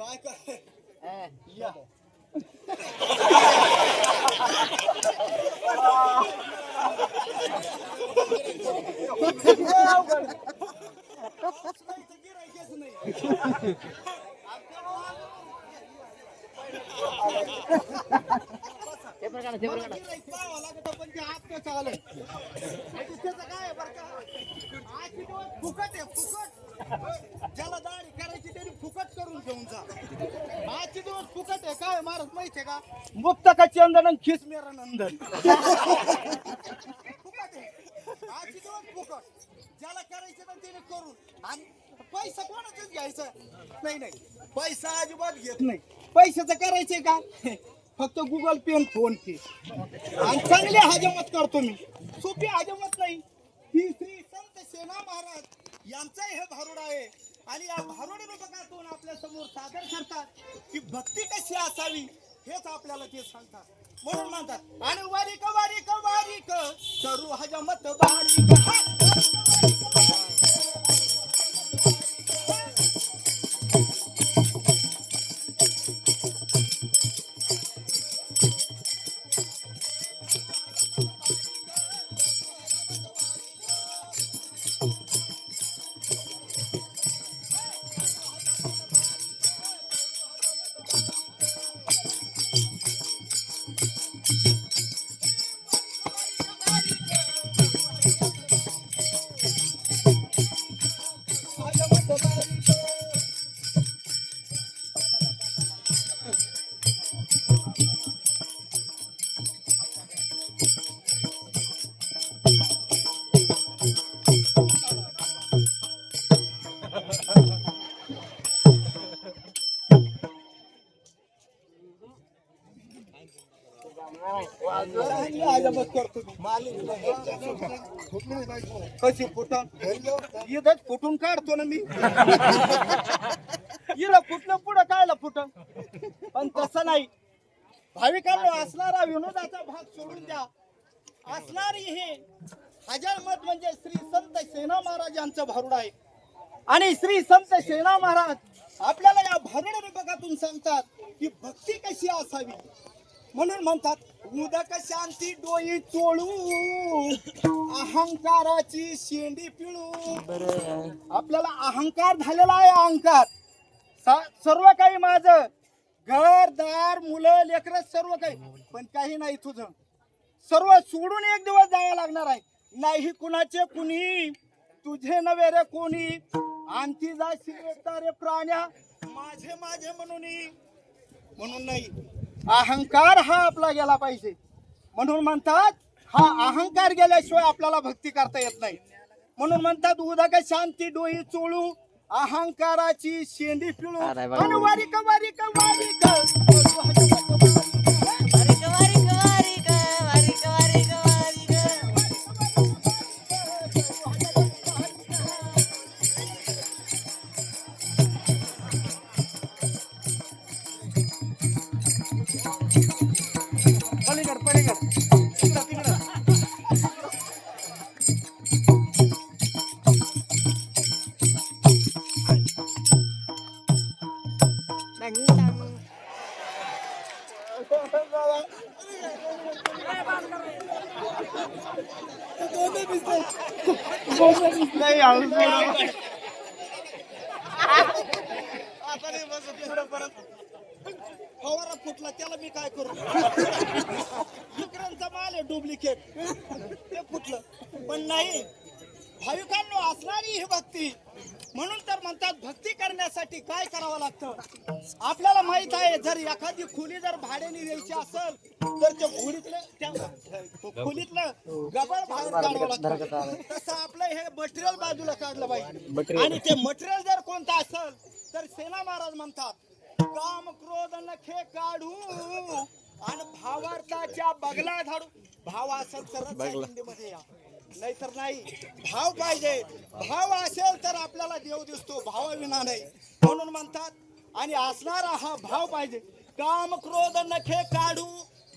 काय काय या फुकट आहे फुकट ज्याला दाढी करायची त्यांनी फुकट करून घेऊन जा आजचे दिवस फुकट आहे काय महाराज माहितीये का मुक्त का चंदन खिस मेरा नंदन फुकट आहे आजचे दिवस फुकट ज्याला करायचं ना त्याने करून आणि पैसा कोणाचाच घ्यायचा नाही नाही पैसा अजिबात घेत नाही पैशाचं करायचंय का फक्त गुगल पे आणि फोन पे आणि चांगली हजमत करतो मी सोपी हजमत नाही ही श्री संत सेना महाराज यांचा हे भारुड आहे आणि या भारुड बघातून आपल्या समोर सादर करतात की भक्ती कशी असावी हेच आपल्याला ते सांगतात म्हणून म्हणतात आणि वारीक वारीक वारीक करू हजमत बारीक कशी फुटून इथंच फुटून काढतो ना मी इला कुठलं पुढं कायला फुटून पण तसं नाही भाविकांनो असणारा विनोदाचा भाग सोडून द्या असणारी हे हजार मत म्हणजे श्री संत सेना महाराज यांचं भारुड आहे आणि श्री संत सेना महाराज आपल्याला या भारुड विभागातून सांगतात की भक्ती कशी असावी म्हणून म्हणतात उदक शांती डोई चोळू अहंकाराची शेंडी पिळू आपल्याला अहंकार झालेला आहे अहंकार सर्व काही माझं घर दार मुलं लेकरं सर्व काही पण काही नाही तुझं सर्व सोडून एक दिवस जावं लागणार आहे नाही कुणाचे कुणी तुझे नव्हे रे कोणी आणखी जाशील रे प्राण्या माझे माझे म्हणून नाही अहंकार हा आपला गेला पाहिजे म्हणून म्हणतात हा अहंकार गेल्याशिवाय आपल्याला भक्ती करता येत नाही म्हणून म्हणतात उदक शांती डोई चोळू अहंकाराची शेंडी पिळू आणि वारीक वारीक वारीक फवारा फुटला त्याला मी काय करू विक्रांतचा माल आहे डुप्लिकेट ते फुटलं पण नाही भाविकांनो असणारी ही भक्ती म्हणून तर म्हणतात भक्ती करण्यासाठी काय करावं लागतं. आपल्याला माहित आहे जर एखादी खोली जर भाड्याने द्यायची असेल तर त्या खोलीतलं गबाळ बाहेर काढावं लागतं. तसं आपलं हे मटेरियल बाजूला काढलं पाहिजे. आणि ते मटेरियल जर कोणतं असेल तर सेना महाराज म्हणतात काम क्रोध नखे काढू आणि भावार्थाच्या बगला झाडू. भाव असेल तरच हिंदीमध्ये या, नाहीतर नाही. भाव पाहिजे, भाव असेल तर आपल्याला देव दिसतो, भावाविना नाही. म्हणून म्हणतात आणि असणारा हा भाव पाहिजे. काम क्रोध नखे काढू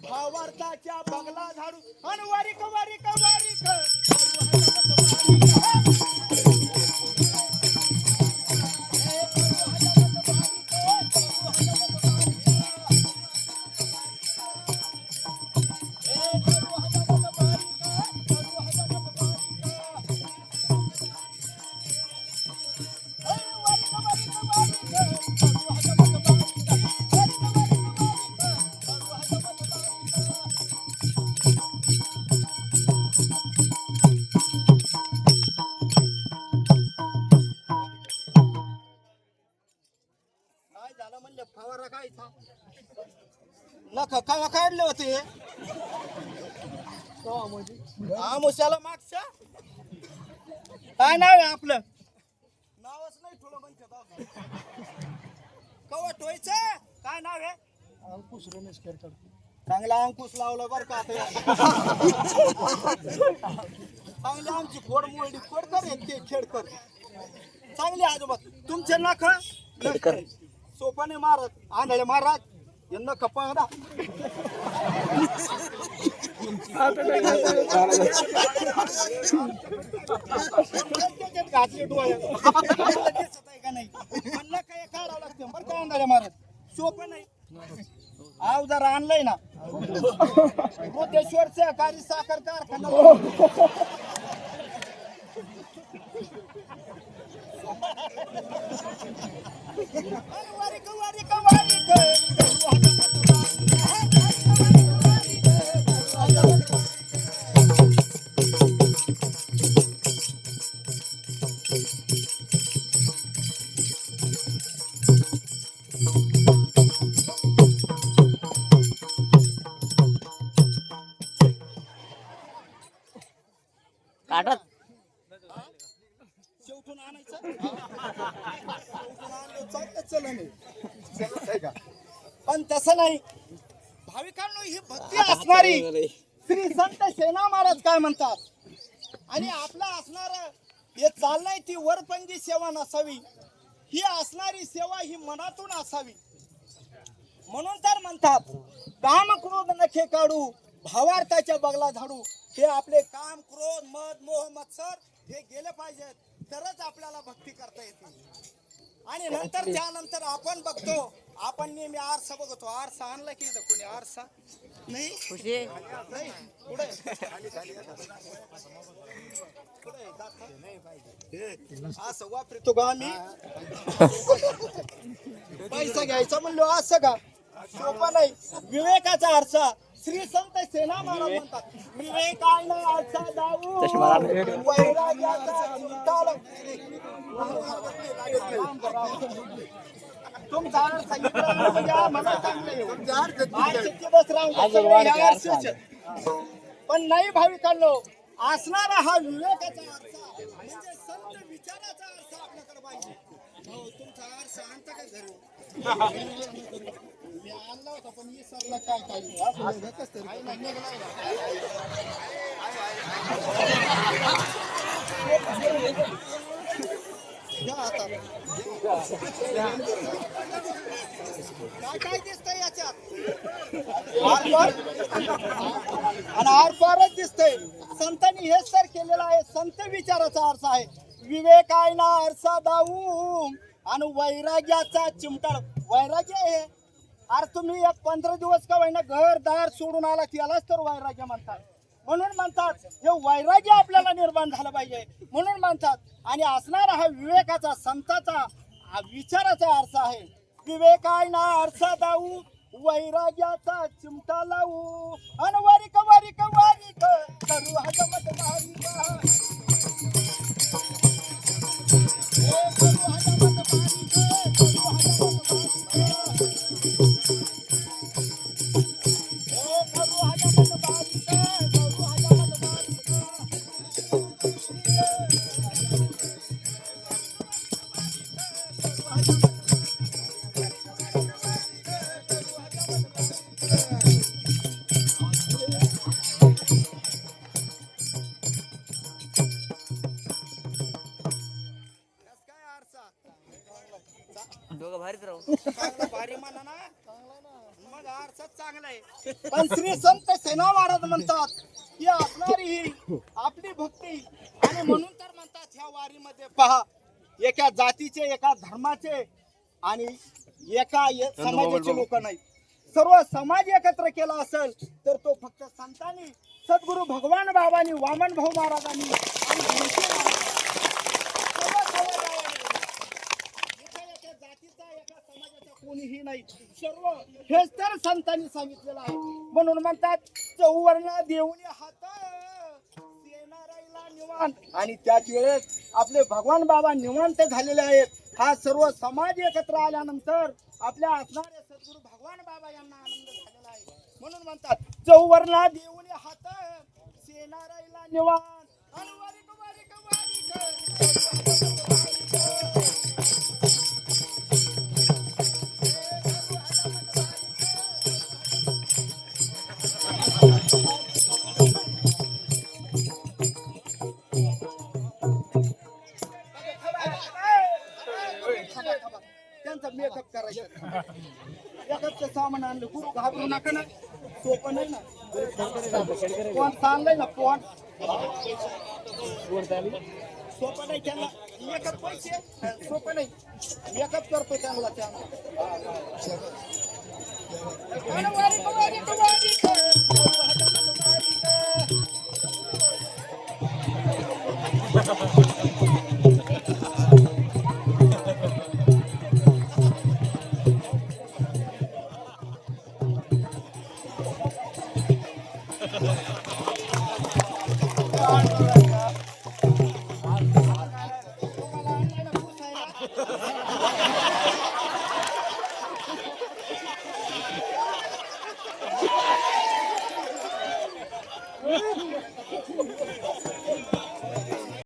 भावार्थाच्या बगला झाडू आणि वारिक वारिक वारिक फवारा काय नख कवा काढले होते आमुष्याला मागच्या. काय नाव आहे आपलं? नावच नाही ठेवलं म्हणतात. कवा ठेवायचं? काय नाव आहे? अंकुश रमेश केरकर. चांगला अंकुश लावलं बरं का. चांगली आमची खोड मोडी खोडकर ते खेडकर चांगली आजोबा. तुमचे नख सोपाने मारत आंधळे महाराज यांना कपा घातले डोळ्यात का नाही म्हणलं काय काढावं लागतं बरं का. आंधळे महाराज सोपं नाही. अवजार आणलंय ना मोठेश्वर सहकारी साखर कारखाना. काढत शेवटून आणायचं पण तसं नाही. भाविकांनो ही भक्ती असणारी श्री संत सेना महाराज काय म्हणतात आणि आपला असणार हे चाललंय ती वरपंगी सेवा नसावी. ही असणारी सेवा ही मनातून असावी. म्हणून तर म्हणतात काम क्रोध नखे काढू भावार्थाच्या बगला झाडू. हे आपले काम क्रोध मद मोह मत्सर हे गेले पाहिजेत तरच आपल्याला भक्ती करता येते. आणि नंतर त्यानंतर आपण बघतो आपण नेहमी आरसा बघतो. आरसा आणला की कोणी आरसा नाही पुढे असं वापरतो का आम्ही. पैसा घ्यायचा म्हणलो असं का सोपा नाही. विवेकाचा आरसा श्री संत सेना महाराज म्हणतात विवेक आईना आरसा दाऊ वैराग्याचा चिंताल. तुमचा आरसा मला चांगलं पण नाही भाविकांनो असणारा हा विवेकाचा आरसा म्हणजे संत विचाराचा आरसा आपल्याकडे पाहिजे. तुमचा आरसा आणता का घरी? मी आणला होता पण विसरला काय काय दिसतंय याच्यात आणि आरपारच दिसतंय. संतांनी हेच तर केलेलं आहे. संत विचाराचा अर्थ आहे विवेक आहे ना आरसा दाऊ आणि वैराग्याचा चिमटाळ. वैराग्य आहे अरे तुम्ही एक 15 दिवस का होईना घर दार सोडून आला त्यालाच तर वैराग्य म्हणतात. म्हणून म्हणतात हे वैराग्य आपल्याला निर्माण झालं पाहिजे म्हणून म्हणतात. आणि असणारा हा विवेकाचा संताचा विचाराचा अर्थ आहे विवेक आहे ना आरसा दाऊ वैराग्याचा चिमटा लावू आणि वारिक वारिक वारिक करू हजमत वारिक. काय आरसा दोघं भारीच राहू चांगला भारी म्हणा ना मग आरसाच चांगला आहे पण श्री संत सेना महाराज म्हणतात की असणारी ही आपली भक्ती आणि म्हणून तर म्हणतात ह्या वारीमध्ये पहा एका जातीचे एका धर्माचे आणि एका समाजाचे लोक नाही सर्व समाज एकत्र केला असेल तर तो फक्त संतांनी सद्गुरु भगवान बाबांनी वामन भाऊ महाराजांनी आणि भीमसेन एका जातीचा एका समाजाचा कोणीही नाही सर्व हेच तर संतांनी सांगितलेलं आहे म्हणून म्हणतात चौवर्ण देऊनी हात येणाराईला निवांत आणि त्याच वेळेस आपले भगवान बाबा निवांत झालेले आहेत हा सर्व समाज एकत्र आल्यानंतर आपल्या असणारे सद्गुरु भगवान बाबा यांना आनंद झालेला आहे म्हणून म्हणतात चौवर्ण देऊनी हात येणाराईला निवांत आणि वारीक वारीक त्यांचा मेकअप करायचा मेकअपचं सामान आणलं गुरु घाबरू नका ना सोपं नाही ना कोण चांगलंय ना कोण सोपं नाही त्यांना मेकअप पैसे सोपं नाही मेकअप करतो त्यांना त्यांना